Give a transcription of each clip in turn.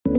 Now,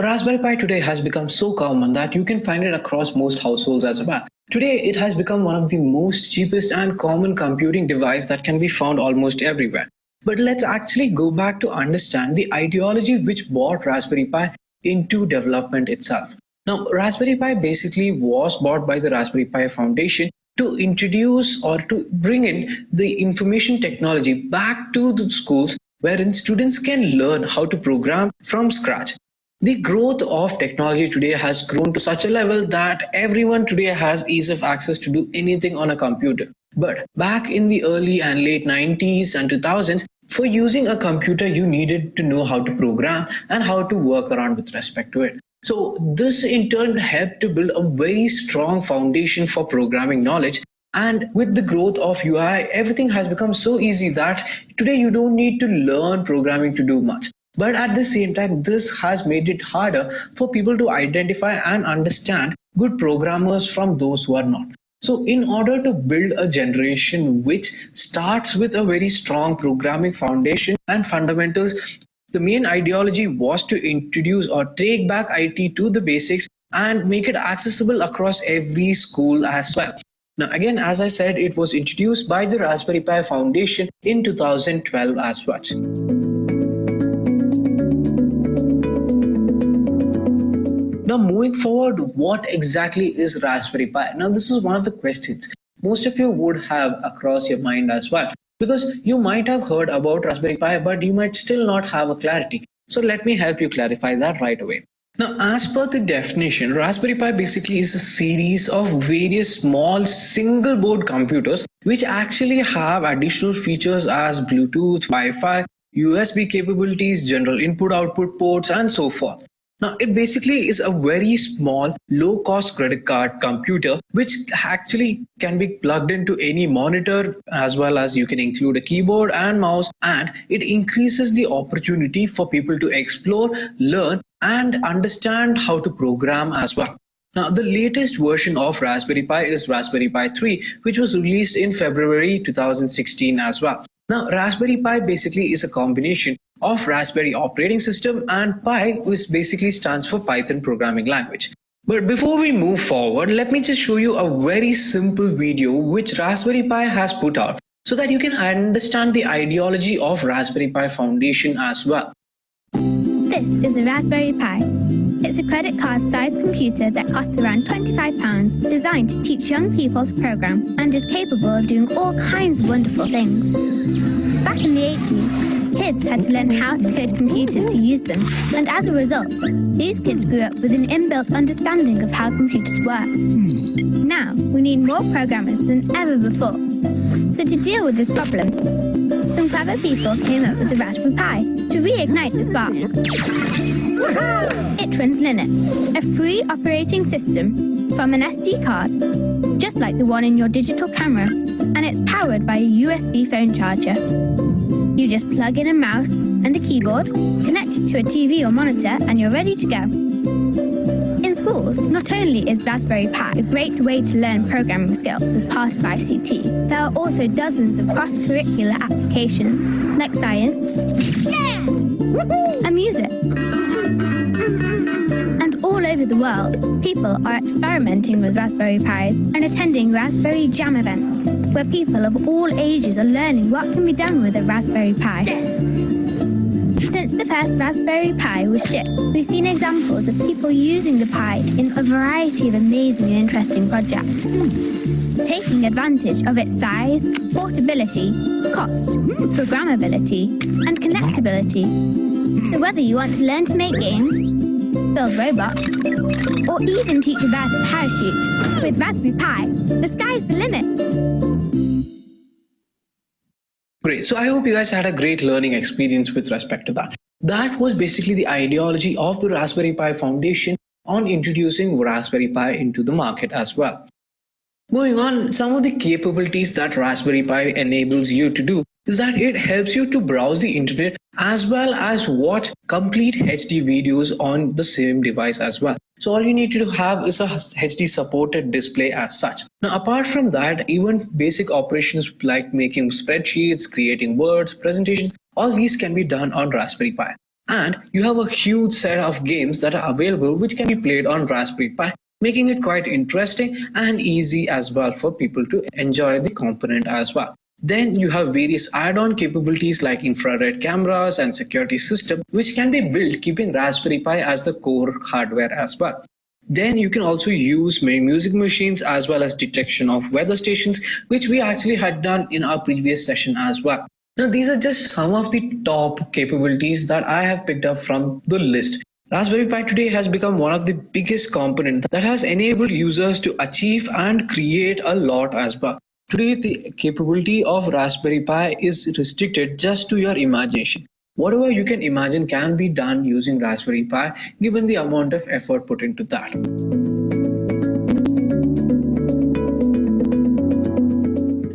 Raspberry Pi today has become so common that you can find it across most households as well. Today, it has become one of the most cheapest and common computing device that can be found almost everywhere. But let's actually go back to understand the ideology which brought Raspberry Pi into development itself. Now, Raspberry Pi basically was bought by the Raspberry Pi Foundation to introduce or to bring in the information technology back to the schools wherein students can learn how to program from scratch. The growth of technology today has grown to such a level that everyone today has ease of access to do anything on a computer. But back in the early and late 90s and 2000s, for using a computer, you needed to know how to program and how to work around with respect to it. So this in turn helped to build a very strong foundation for programming knowledge. And with the growth of UI, everything has become so easy that today you don't need to learn programming to do much. But at the same time, this has made it harder for people to identify and understand good programmers from those who are not. So in order to build a generation which starts with a very strong programming foundation and fundamentals, the main ideology was to introduce or take back IT to the basics and make it accessible across every school as well. Now, again, as I said, it was introduced by the Raspberry Pi Foundation in 2012 as such. Now, moving forward, what exactly is Raspberry Pi? Now, this is one of the questions most of you would have across your mind as well, because you might have heard about Raspberry Pi, but you might still not have a clarity. So let me help you clarify that right away. Now, as per the definition, Raspberry Pi basically is a series of various small single board computers which actually have additional features as Bluetooth, Wi-Fi, USB capabilities, general input-output ports, and so forth. Now, it basically is a very small, low-cost credit card computer, which actually can be plugged into any monitor, as well as you can include a keyboard and mouse, and it increases the opportunity for people to explore, learn, and understand how to program as well. Now, the latest version of Raspberry Pi is Raspberry Pi 3, which was released in February 2016 as well. Now, Raspberry Pi basically is a combination of Raspberry operating system and Pi, which basically stands for Python programming language. But before we move forward, let me just show you a very simple video which Raspberry Pi has put out so that you can understand the ideology of Raspberry Pi Foundation as well. This is a Raspberry Pi. It's a credit card sized computer that costs around £25, designed to teach young people to program and is capable of doing all kinds of wonderful things. Back in the 80s, kids had to learn how to code computers to use them, and as a result, these kids grew up with an inbuilt understanding of how computers work. Now, we need more programmers than ever before. So to deal with this problem, some clever people came up with the Raspberry Pi to reignite the spark. It runs Linux, a free operating system from an SD card, just like the one in your digital camera, and it's powered by a USB phone charger. You just plug in a mouse and a keyboard, connect it to a TV or monitor, and you're ready to go. In schools, not only is Raspberry Pi a great way to learn programming skills as part of ICT, there are also dozens of cross-curricular applications like science and music. And all over the world, people are experimenting with Raspberry Pis and attending Raspberry Jam events, where people of all ages are learning what can be done with a Raspberry Pi. Since the first Raspberry Pi was shipped, we've seen examples of people using the Pi in a variety of amazing and interesting projects, taking advantage of its size, portability, cost, programmability, and connectability. So whether you want to learn to make games, build robots, or even teach a bear to parachute, with Raspberry Pi, the sky's the limit. Great. So I hope you guys had a great learning experience with respect to that. That was basically the ideology of the Raspberry Pi Foundation on introducing Raspberry Pi into the market as well. Moving on, some of the capabilities that Raspberry Pi enables you to do is that it helps you to browse the internet as well as watch complete HD videos on the same device as well. So all you need to have is a HD supported display as such. Now, apart from that, even basic operations like making spreadsheets, creating words, presentations, all these can be done on Raspberry Pi. And you have a huge set of games that are available which can be played on Raspberry Pi, making it quite interesting and easy as well for people to enjoy the component as well. Then you have various add-on capabilities like infrared cameras and security system which can be built keeping Raspberry Pi as the core hardware as well. Then you can also use many music machines as well as detection of weather stations, which we actually had done in our previous session as well. Now, these are just some of the top capabilities that I have picked up from the list. Raspberry Pi today has become one of the biggest components that has enabled users to achieve and create a lot as well. Today, the capability of Raspberry Pi is restricted just to your imagination. Whatever you can imagine can be done using Raspberry Pi given the amount of effort put into that.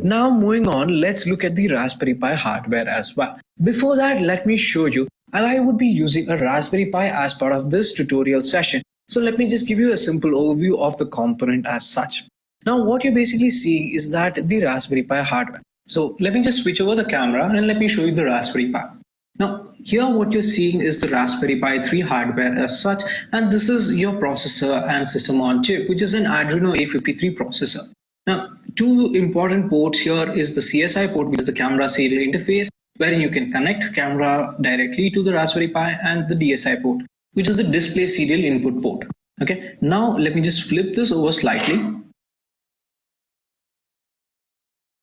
Now moving on, let's look at the Raspberry Pi hardware as well. Before that, let me show you how I would be using a Raspberry Pi as part of this tutorial session. So let me just give you a simple overview of the component as such. Now what you're basically seeing is that the Raspberry Pi hardware. So let me just switch over the camera and let me show you the Raspberry Pi. Now here what you're seeing is the Raspberry Pi 3 hardware as such, and this is your processor and system on chip, which is an Adreno A53 processor. Now, two important ports here is the CSI port, which is the camera serial interface, wherein you can connect camera directly to the Raspberry Pi, and the DSI port, which is the display serial input port. Okay, now let me just flip this over slightly.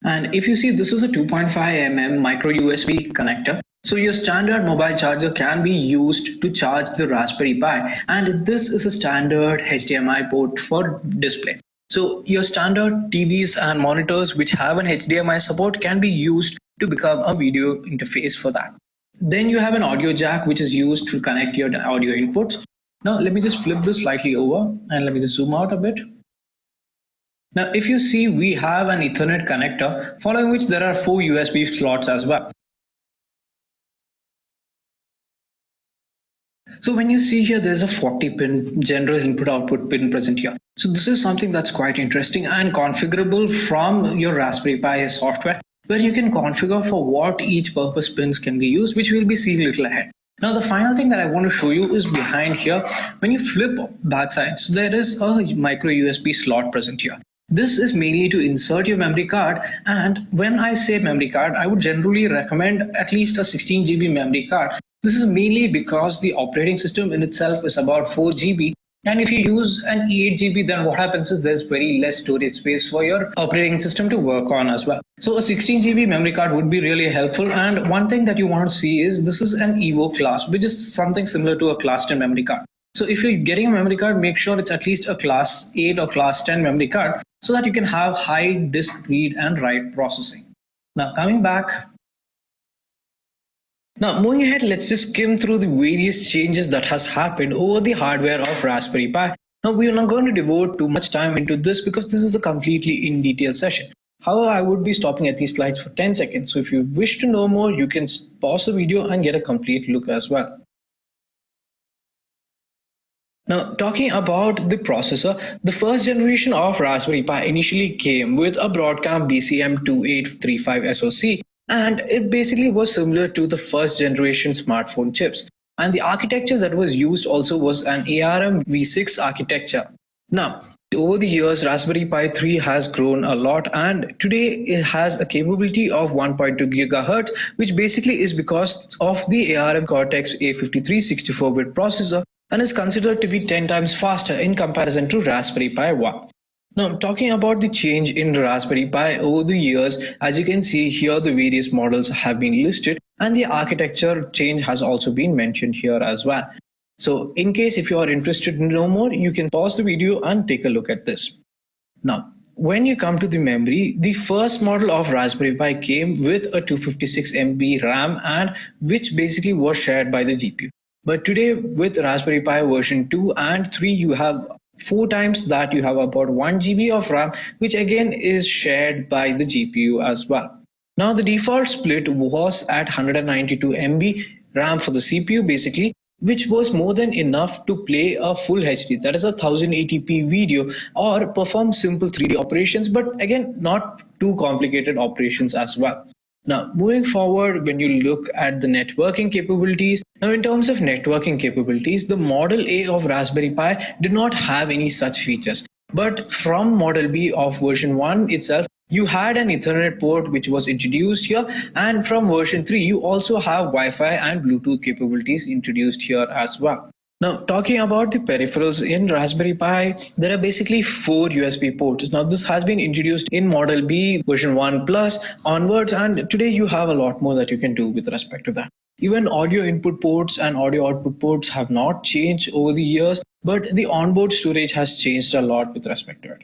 And if you see, this is a 2.5 mm micro USB connector. So your standard mobile charger can be used to charge the Raspberry Pi, and this is a standard HDMI port for display. So your standard TVs and monitors which have an HDMI support can be used to become a video interface for that. Then you have an audio jack which is used to connect your audio inputs. Now let me just flip this slightly over and let me just zoom out a bit. Now if you see, we have an Ethernet connector following which there are 4 USB slots as well. So when you see here, there's a 40 pin general input output pin present here. So this is something that's quite interesting and configurable from your Raspberry Pi software, where you can configure for what each purpose pins can be used, which we'll be seeing a little ahead. Now the final thing that I want to show you is behind here. When you flip backside, so there is a micro USB slot present here. This is mainly to insert your memory card, and when I say memory card, I would generally recommend at least a 16 GB memory card. This is mainly because the operating system in itself is about 4 GB, and if you use an 8 GB, then what happens is there's very less storage space for your operating system to work on as well. So a 16 GB memory card would be really helpful, and one thing that you want to see is this is an Evo class, which is something similar to a class 10 memory card. So if you're getting a memory card, make sure it's at least a class 8 or class 10 memory card so that you can have high disk read and write processing. Now coming back. Now moving ahead, let's just skim through the various changes that has happened over the hardware of Raspberry Pi. Now we are not going to devote too much time into this because this is a completely in detail session. However, I would be stopping at these slides for 10 seconds. So if you wish to know more, you can pause the video and get a complete look as well. Now, talking about the processor, the first generation of Raspberry Pi initially came with a Broadcom BCM2835 SoC, and it basically was similar to the first generation smartphone chips. And the architecture that was used also was an ARM v6 architecture. Now, over the years, Raspberry Pi 3 has grown a lot, and today it has a capability of 1.2 GHz, which basically is because of the ARM Cortex A53 64-bit processor, and is considered to be 10 times faster in comparison to Raspberry Pi 1. Now, talking about the change in Raspberry Pi over the years, as you can see here, the various models have been listed, and the architecture change has also been mentioned here as well. So in case if you are interested to know more, you can pause the video and take a look at this. Now, when you come to the memory, the first model of Raspberry Pi came with a 256 MB RAM, and which basically was shared by the GPU. But today with Raspberry Pi version 2 and 3, you have 4 times that. You have about 1 GB of RAM, which again is shared by the GPU as well. Now the default split was at 192 MB RAM for the CPU basically, which was more than enough to play a full HD, that is a 1080p video, or perform simple 3D operations, but again not too complicated operations as well. Now, moving forward, when you look at the networking capabilities, now in terms of networking capabilities, the Model A of Raspberry Pi did not have any such features. But from Model B of version 1 itself, you had an Ethernet port which was introduced here, and from version 3, you also have Wi-Fi and Bluetooth capabilities introduced here as well. Now, talking about the peripherals in Raspberry Pi, there are basically 4 USB ports. Now, this has been introduced in Model B version 1 Plus onwards, and today you have a lot more that you can do with respect to that. Even audio input ports and audio output ports have not changed over the years, but the onboard storage has changed a lot with respect to it.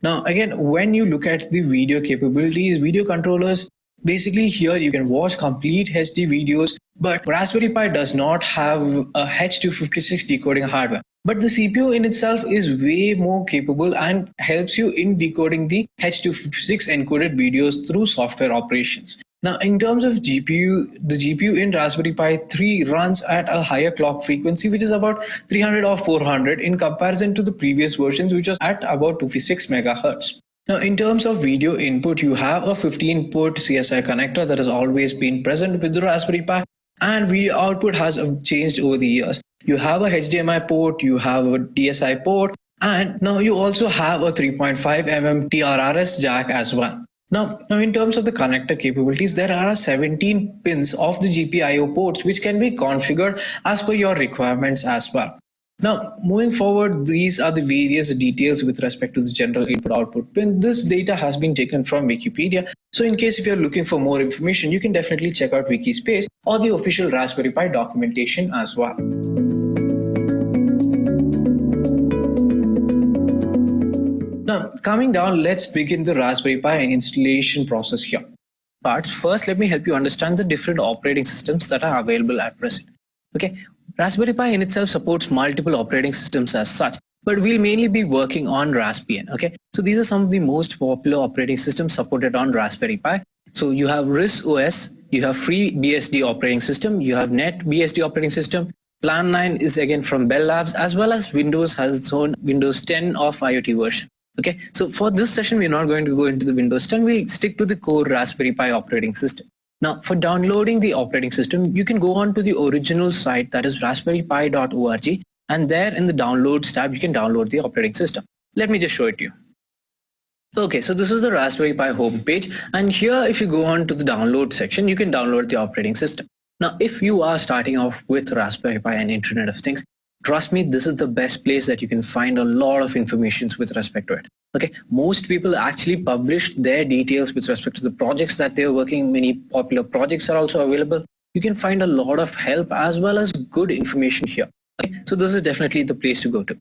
Now, again, when you look at the video capabilities, video controllers, basically here you can watch complete HD videos, but Raspberry Pi does not have a H.256 decoding hardware. But the CPU in itself is way more capable and helps you in decoding the H.256 encoded videos through software operations. Now, in terms of GPU, the GPU in Raspberry Pi 3 runs at a higher clock frequency, which is about 300 or 400 in comparison to the previous versions, which was at about 256 megahertz. Now, in terms of video input, you have a 15-port CSI connector that has always been present with the Raspberry Pi, and video output has changed over the years. You have a HDMI port, you have a DSI port, and now you also have a 3.5 mm TRRS jack as well. Now, in terms of the connector capabilities, there are 17 pins of the GPIO ports which can be configured as per your requirements as well. Now, moving forward, these are the various details with respect to the general input-output pin. This data has been taken from Wikipedia. So in case if you're looking for more information, you can definitely check out Wiki's page or the official Raspberry Pi documentation as well. Now, coming down, let's begin the Raspberry Pi installation process here. Parts. First, let me help you understand the different operating systems that are available at present. Okay, Raspberry Pi in itself supports multiple operating systems as such, but we'll mainly be working on Raspbian. Okay, so these are some of the most popular operating systems supported on Raspberry Pi. So you have RIS OS, you have FreeBSD operating system, you have NetBSD operating system. Plan 9 is again from Bell Labs, as well as Windows has its own Windows 10 of IoT version. Okay, so for this session, we're not going to go into the Windows 10. We'll stick to the core Raspberry Pi operating system. Now, for downloading the operating system, you can go on to the original site, that is raspberrypi.org, and there in the Downloads tab, you can download the operating system. Let me just show it to you. Okay, so this is the Raspberry Pi homepage, and here if you go on to the download section, you can download the operating system. Now, if you are starting off with Raspberry Pi and Internet of Things, trust me, this is the best place that you can find a lot of information with respect to it. Okay, most people actually publish their details with respect to the projects that they're working. Many popular projects are also available. You can find a lot of help as well as good information here. Okay, so this is definitely the place to go to.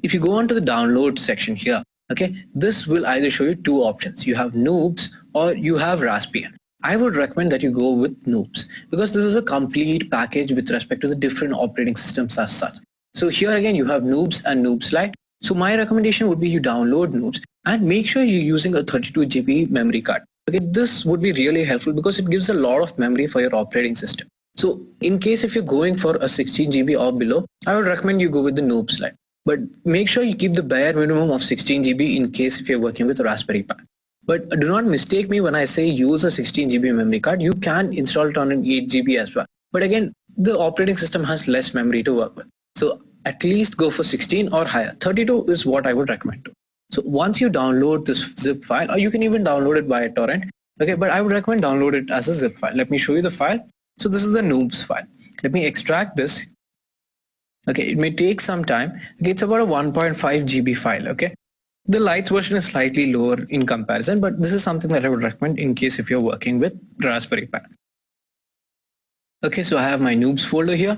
If you go on to the download section here, okay, this will either show you two options. You have Noobs or you have Raspbian. I would recommend that you go with Noobs because this is a complete package with respect to the different operating systems as such. So here again, you have Noobs and Noobs Lite. So my recommendation would be you download Noobs and make sure you're using a 32 GB memory card. Okay, this would be really helpful because it gives a lot of memory for your operating system. So in case if you're going for a 16 GB or below, I would recommend you go with the Noobs Lite. But make sure you keep the bare minimum of 16 GB in case if you're working with Raspberry Pi. But do not mistake me when I say use a 16 GB memory card. You can install it on an 8 GB as well. But again, the operating system has less memory to work with. So at least go for 16 or higher. 32 is what I would recommend to. So once you download this zip file, or you can even download it by a torrent. Okay, but I would recommend download it as a zip file. Let me show you the file. So this is the Noobs file. Let me extract this. Okay, it may take some time. Okay, it's about a 1.5 GB file. Okay, the Lite version is slightly lower in comparison, but this is something that I would recommend in case if you're working with Raspberry Pi. Okay, so I have my Noobs folder here.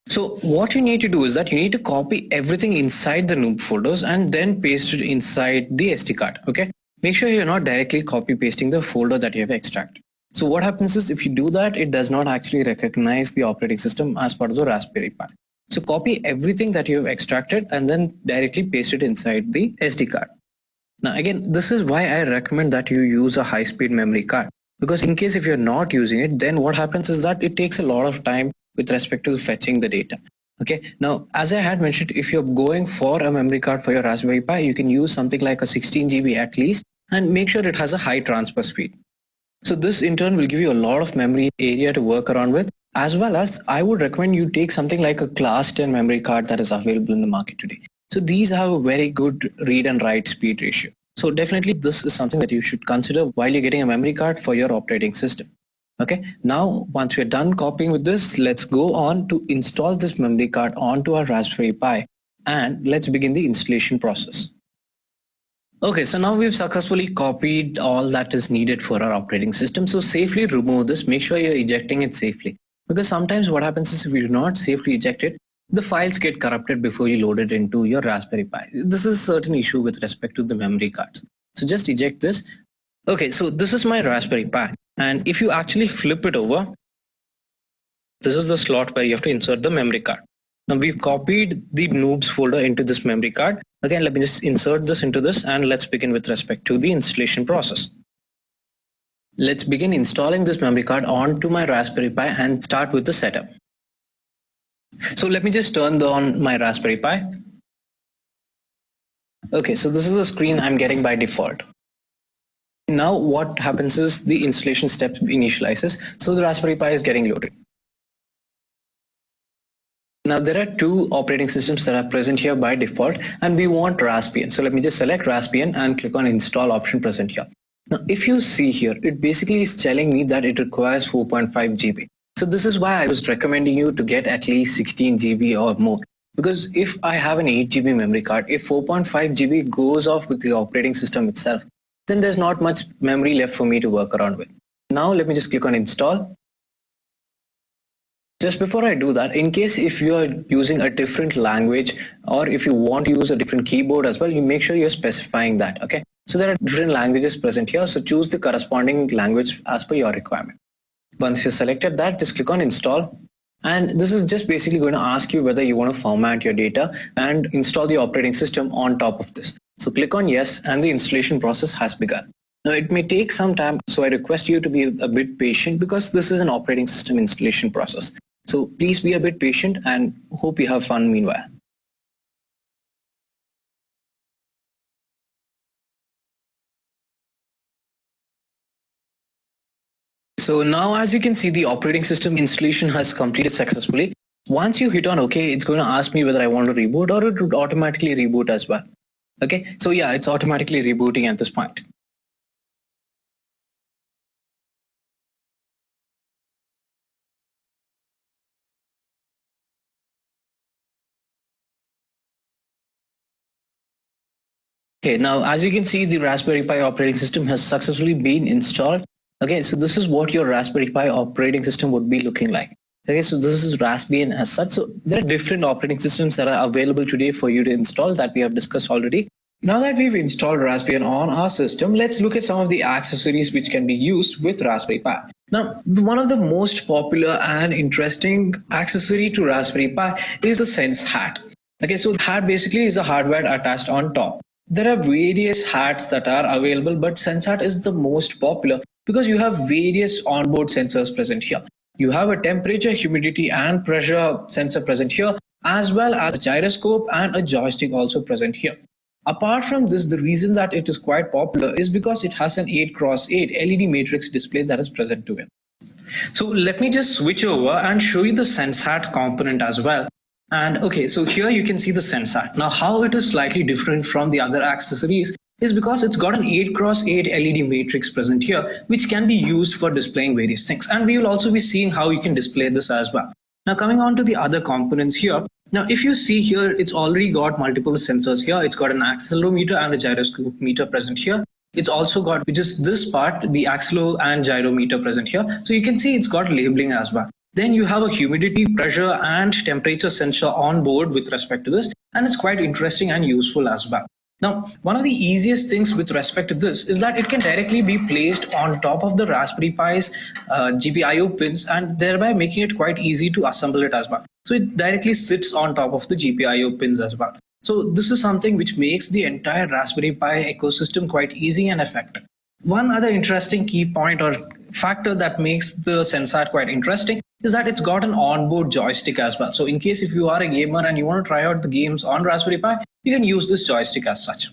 So what you need to do is that you need to copy everything inside the Noob folders and then paste it inside the SD card. Okay, make sure you're not directly copy pasting the folder that you have extracted. So what happens is if you do that, it does not actually recognize the operating system as part of the Raspberry Pi. So copy everything that you have extracted and then directly paste it inside the SD card. Now again, this is why I recommend that you use a high-speed memory card, because in case if you're not using it, then what happens is that it takes a lot of time with respect to fetching the data. Okay, now as I had mentioned, if you're going for a memory card for your Raspberry Pi, you can use something like a 16 GB at least and make sure it has a high transfer speed. So this in turn will give you a lot of memory area to work around with, as well as I would recommend you take something like a class 10 memory card that is available in the market today. So these have a very good read and write speed ratio. So definitely this is something that you should consider while you're getting a memory card for your operating system. Okay, now once we're done copying with this, let's go on to install this memory card onto our Raspberry Pi, and let's begin the installation process. Okay, so now we've successfully copied all that is needed for our operating system. So safely remove this, make sure you're ejecting it safely. Because sometimes what happens is if you do not safely eject it, the files get corrupted before you load it into your Raspberry Pi. This is a certain issue with respect to the memory cards. So just eject this. Okay, so this is my Raspberry Pi. And if you actually flip it over, this is the slot where you have to insert the memory card. Now we've copied the noobs folder into this memory card. Again, let me just insert this into this and let's begin with respect to the installation process. Let's begin installing this memory card onto my Raspberry Pi and start with the setup. So let me just turn on my Raspberry Pi. Okay, so this is the screen I'm getting by default. Now what happens is the installation step initializes, so the Raspberry Pi is getting loaded. Now there are two operating systems that are present here by default and we want Raspbian. So let me just select Raspbian and click on install option present here. Now if you see here, it basically is telling me that it requires 4.5 GB. So this is why I was recommending you to get at least 16 GB or more. Because if I have an 8 GB memory card, if 4.5 GB goes off with the operating system itself, then there's not much memory left for me to work around with. Now let me just click on install. Just before I do that, in case if you are using a different language or if you want to use a different keyboard as well, you make sure you're specifying that. Okay, so there are different languages present here, so choose the corresponding language as per your requirement. Once you've selected that, just click on install, and this is just basically going to ask you whether you want to format your data and install the operating system on top of this. So click on yes, and the installation process has begun. Now it may take some time, so I request you to be a bit patient because this is an operating system installation process. So please be a bit patient and hope you have fun meanwhile. So now as you can see, the operating system installation has completed successfully. Once you hit on OK, it's going to ask me whether I want to reboot, or it would automatically reboot as well. Okay, so yeah, it's automatically rebooting at this point. Okay, now as you can see, the Raspberry Pi operating system has successfully been installed. Okay, so this is what your Raspberry Pi operating system would be looking like. Okay, so this is Raspbian as such. So there are different operating systems that are available today for you to install that we have discussed already. Now that we've installed Raspbian on our system, let's look at some of the accessories which can be used with Raspberry Pi. Now, one of the most popular and interesting accessory to Raspberry Pi is the Sense Hat. Okay, so hat basically is a hardware attached on top. There are various hats that are available, but SenseHat is the most popular because you have various onboard sensors present here. You have a temperature, humidity, and pressure sensor present here, as well as a gyroscope and a joystick also present here. Apart from this, the reason that it is quite popular is because it has an 8x8 LED matrix display that is present to it. So let me just switch over and show you the SenseHat component as well. And okay, so here you can see the SenseHat. Now how it is slightly different from the other accessories is because it's got an 8x8 LED matrix present here, which can be used for displaying various things. And we will also be seeing how you can display this as well. Now coming on to the other components here. Now if you see here, it's already got multiple sensors here. It's got an accelerometer and a gyroscope meter present here. It's also got, which is this part, the accelo and gyrometer present here. So you can see it's got labeling as well. Then you have a humidity, pressure, and temperature sensor on board with respect to this, and it's quite interesting and useful as well. Now, one of the easiest things with respect to this is that it can directly be placed on top of the Raspberry Pi's GPIO pins, and thereby making it quite easy to assemble it as well. So it directly sits on top of the GPIO pins as well. So this is something which makes the entire Raspberry Pi ecosystem quite easy and effective. One other interesting key point or factor that makes the SenseHat quite interesting is that it's got an onboard joystick as well. So in case if you are a gamer and you want to try out the games on Raspberry Pi, you can use this joystick as such.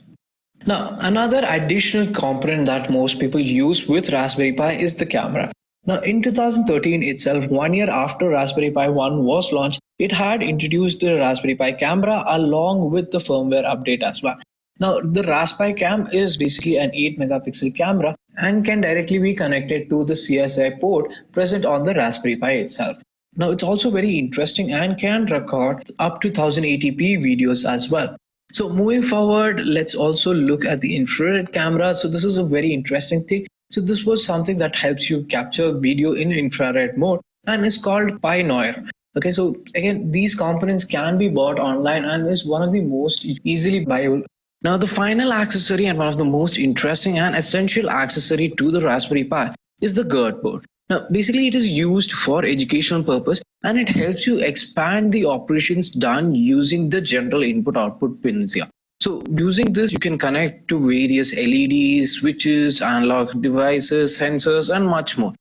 Now, another additional component that most people use with Raspberry Pi is the camera. Now, in 2013 itself, 1 year after Raspberry Pi 1 was launched, it had introduced the Raspberry Pi camera along with the firmware update as well. Now, the Raspberry Cam is basically an 8 megapixel camera and can directly be connected to the CSI port present on the Raspberry Pi itself. Now, it's also very interesting and can record up to 1080p videos as well. So moving forward, let's also look at the infrared camera. So this is a very interesting thing. So this was something that helps you capture video in infrared mode and is called Pi Noir. Okay, so again, these components can be bought online and is one of the most easily buyable. Now the final accessory and one of the most interesting and essential accessory to the Raspberry Pi is the GURD board. Now basically it is used for educational purpose and it helps you expand the operations done using the general input output pins here. So using this you can connect to various LEDs, switches, analog devices, sensors and much more.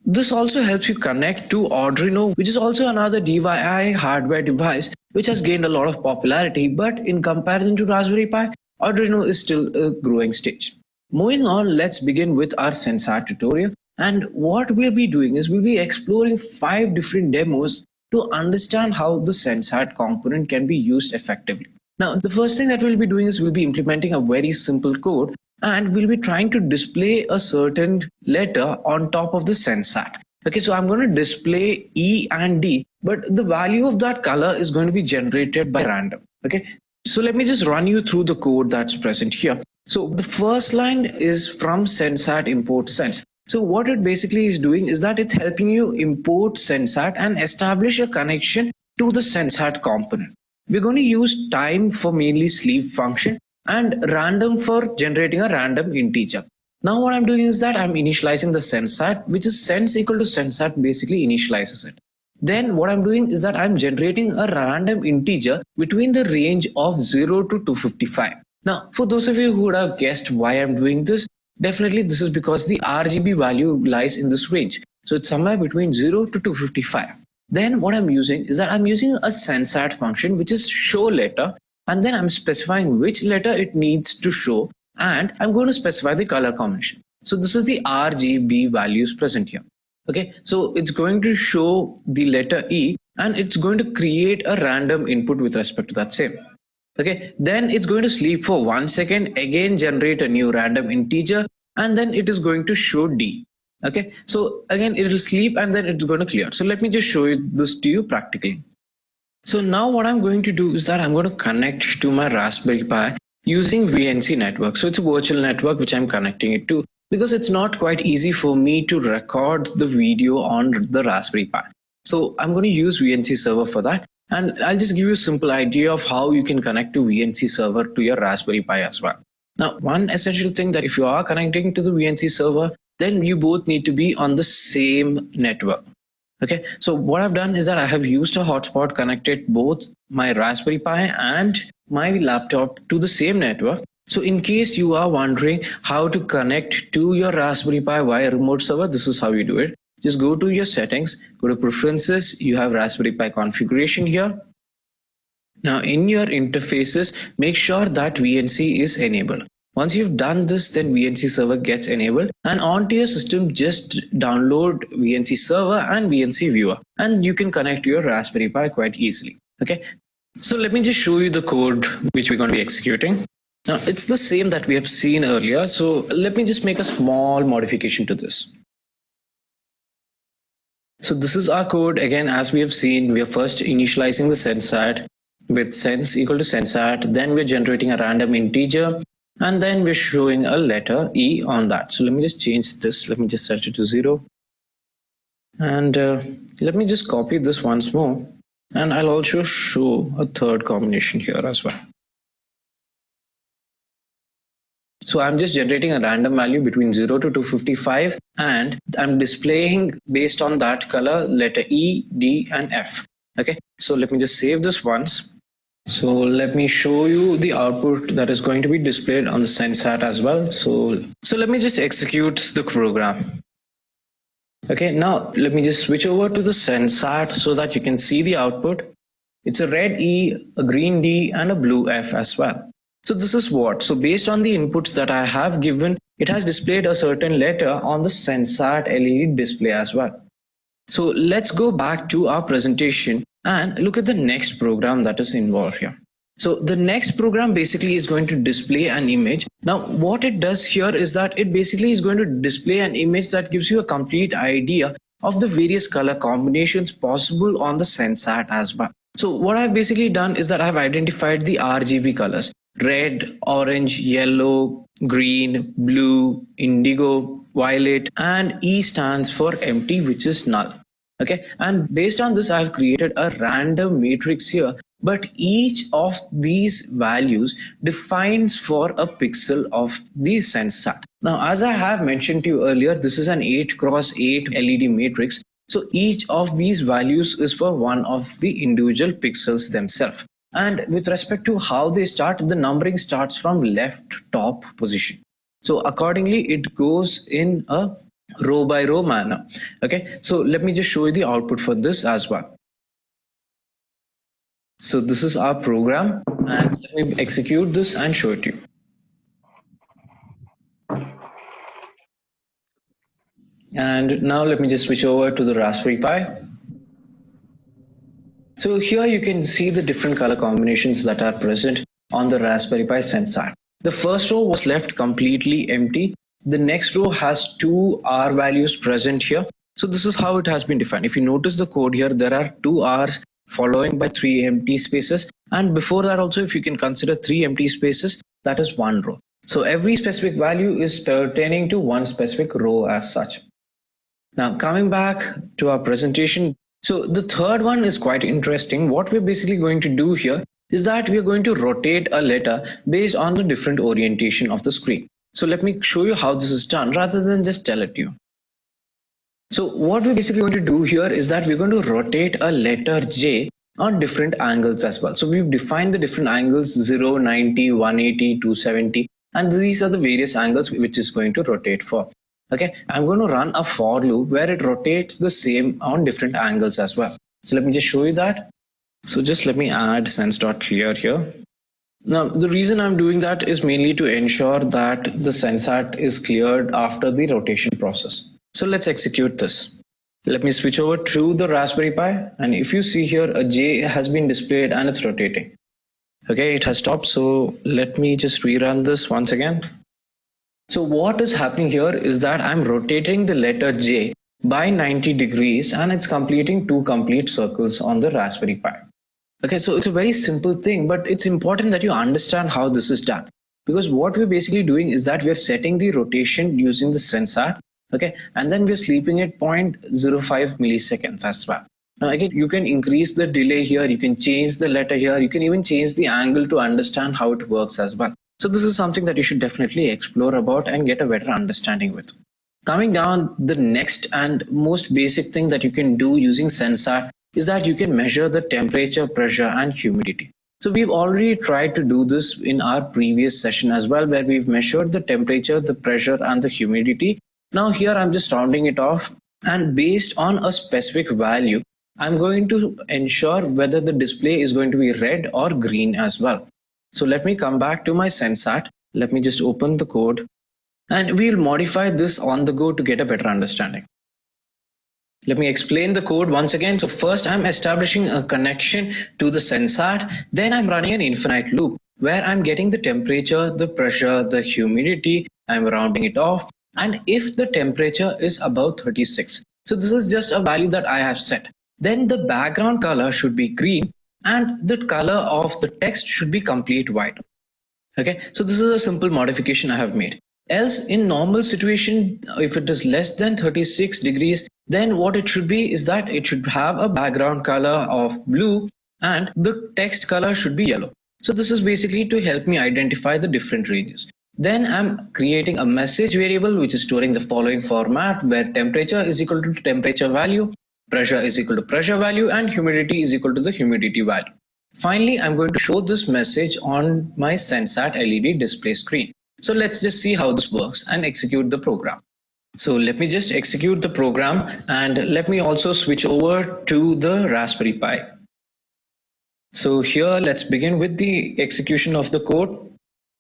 This also helps you connect to Arduino, which is also another DIY hardware device which has gained a lot of popularity, but in comparison to Raspberry Pi, Arduino is still a growing stage. Moving on, let's begin with our Sensat tutorial. And what we'll be doing is we'll be exploring 5 different demos to understand how the Sensat component can be used effectively. Now, the first thing that we'll be doing is we'll be implementing a very simple code and we'll be trying to display a certain letter on top of the Sensat. Okay, so I'm going to display E and D, but the value of that color is going to be generated by random. Okay, so let me just run you through the code that's present here. So the first line is from Sensat import sense. So what it basically is doing is that it's helping you import Sensat and establish a connection to the Sensat component. We're going to use time for mainly sleep function and random for generating a random integer. Now what I'm doing is that I'm initializing the Sensat, which is sense equal to Sensat basically initializes it. Then what I'm doing is that I'm generating a random integer between the range of 0 to 255. Now for those of you who would have guessed why I'm doing this, definitely this is because the RGB value lies in this range. So it's somewhere between 0 to 255. Then what I'm using is that I'm using a Sensat function which is show letter, and then I'm specifying which letter it needs to show, and I'm going to specify the color combination. So this is the RGB values present here. Okay, so it's going to show the letter E and it's going to create a random input with respect to that same. Okay, then it's going to sleep for 1 second, again generate a new random integer, and then it is going to show D. Okay, so again it will sleep and then it's going to clear. So let me just show you this to you practically. So now what I'm going to do is that I'm going to connect to my Raspberry Pi using VNC network. So it's a virtual network which I'm connecting it to because it's not quite easy for me to record the video on the Raspberry Pi. So I'm going to use VNC server for that. And I'll just give you a simple idea of how you can connect to VNC server to your Raspberry Pi as well. Now, one essential thing that if you are connecting to the VNC server, then you both need to be on the same network. Okay, so what I've done is that I have used a hotspot connected both my Raspberry Pi and my laptop to the same network. So in case you are wondering how to connect to your Raspberry Pi via remote server, this is how you do it. Just go to your settings, go to preferences, you have Raspberry Pi configuration here. Now in your interfaces, make sure that VNC is enabled. Once you've done this, then VNC server gets enabled, and onto your system just download VNC server and VNC viewer, and you can connect to your Raspberry Pi quite easily. Okay, so let me just show you the code which we're going to be executing. Now it's the same that we have seen earlier, so let me just make a small modification to this. So this is our code. Again, as we have seen, we are first initializing the Sensat with sense equal to Sensat, then we're generating a random integer, and then we're showing a letter E on that. So let me just change this. Let me just set it to 0. And let me just copy this once more. And I'll also show a third combination here as well. So I'm just generating a random value between 0 to 255, and I'm displaying based on that color letter E, D, and F. Okay, so let me just save this once. So let me show you the output that is going to be displayed on the Sensat as well. So let me just execute the program. Okay, now let me just switch over to the Sensat so that you can see the output. It's a red E, a green D, and a blue F as well. So this is what. So based on the inputs that I have given, it has displayed a certain letter on the Sensat LED display as well. So let's go back to our presentation and look at the next program that is involved here. So the next program basically is going to display an image. Now what it does here is that it basically is going to display an image that gives you a complete idea of the various color combinations possible on the Sensat as well. So what I've basically done is that I've identified the RGB colors: red, orange, yellow, green, blue, indigo, violet, and E stands for empty, which is null. Okay, and based on this I've created a random matrix here, but each of these values defines for a pixel of the Sensat. Now as I have mentioned to you earlier, this is an 8x8 LED matrix, so each of these values is for one of the individual pixels themselves. And with respect to how they start, the numbering starts from left top position. So accordingly it goes in a row by row manner. Okay, so let me just show you the output for this as well. So this is our program, and let me execute this and show it to you. And now let me just switch over to the Raspberry Pi. So here you can see the different color combinations that are present on the Raspberry Pi Sensat. The first row was left completely empty. The next row has two R values present here. So this is how it has been defined. If you notice the code here, there are two R's following by three empty spaces. And before that also, if you can consider three empty spaces, that is one row. So every specific value is pertaining to one specific row as such. Now coming back to our presentation. So the third one is quite interesting. What we're basically going to do here is that we're going to rotate a letter based on the different orientation of the screen. So let me show you how this is done rather than just tell it to you. So what we're basically going to do here is that we're going to rotate a letter J on different angles as well. So we've defined the different angles: 0, 90, 180, 270, and these are the various angles which is going to rotate for. Okay, I'm going to run a for loop where it rotates the same on different angles as well. So let me just show you that. So just let me add sense.clear here. Now, the reason I'm doing that is mainly to ensure that the Sensat is cleared after the rotation process. So let's execute this. Let me switch over to the Raspberry Pi, and if you see here, a J has been displayed and it's rotating. Okay, it has stopped. So let me just rerun this once again. So what is happening here is that I'm rotating the letter J by 90 degrees and it's completing two complete circles on the Raspberry Pi. Okay, so it's a very simple thing, but it's important that you understand how this is done, because what we're basically doing is that we're setting the rotation using the Sensat, okay, and then we're sleeping at 0.05 milliseconds as well. Now again, you can increase the delay here, you can change the letter here, you can even change the angle to understand how it works as well. So this is something that you should definitely explore about and get a better understanding with. Coming down, the next and most basic thing that you can do using Sensat is that you can measure the temperature, pressure, and humidity. So we've already tried to do this in our previous session as well, where we've measured the temperature, the pressure, and the humidity. Now here I'm just rounding it off, and based on a specific value, I'm going to ensure whether the display is going to be red or green as well. So let me come back to my Sensat. Let me just open the code, and we'll modify this on the go to get a better understanding. Let me explain the code once again. So first I'm establishing a connection to the Sensat. Then I'm running an infinite loop where I'm getting the temperature, the pressure, the humidity. I'm rounding it off. And if the temperature is above 36, so this is just a value that I have set, then the background color should be green and the color of the text should be complete white. Okay, so this is a simple modification I have made. Else, in normal situation, if it is less than 36 degrees, then what it should be is that it should have a background color of blue and the text color should be yellow. So this is basically to help me identify the different ranges. Then I'm creating a message variable which is storing the following format, where temperature is equal to temperature value, pressure is equal to pressure value, and humidity is equal to the humidity value. Finally, I'm going to show this message on my Sensat LED display screen. So let's just see how this works and execute the program. So let me just execute the program, and let me also switch over to the Raspberry Pi. So here let's begin with the execution of the code.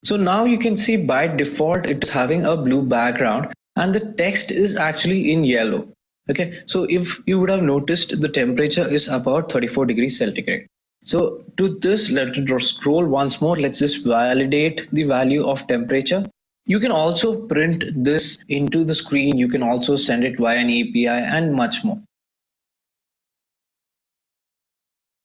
So now you can see by default it is having a blue background and the text is actually in yellow. Okay, so if you would have noticed, the temperature is about 34 degrees centigrade. So to this, let's scroll once more. Let's just validate the value of temperature. You can also print this into the screen. You can also send it via an API and much more.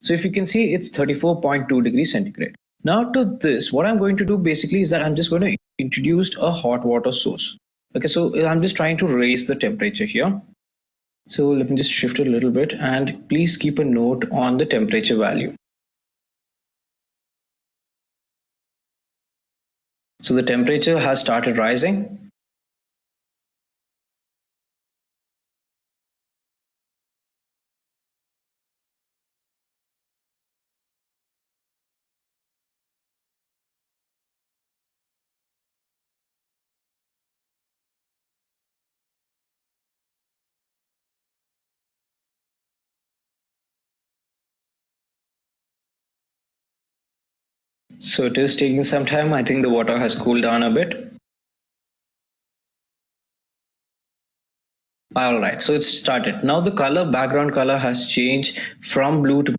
So if you can see, it's 34.2 degrees centigrade. Now to this, what I'm going to do basically is that I'm just going to introduce a hot water source. Okay, so I'm just trying to raise the temperature here. So let me just shift it a little bit, and please keep a note on the temperature value. So the temperature has started rising. So it is taking some time. I think the water has cooled down a bit. All right, so it's started. Now the color, background color has changed from blue to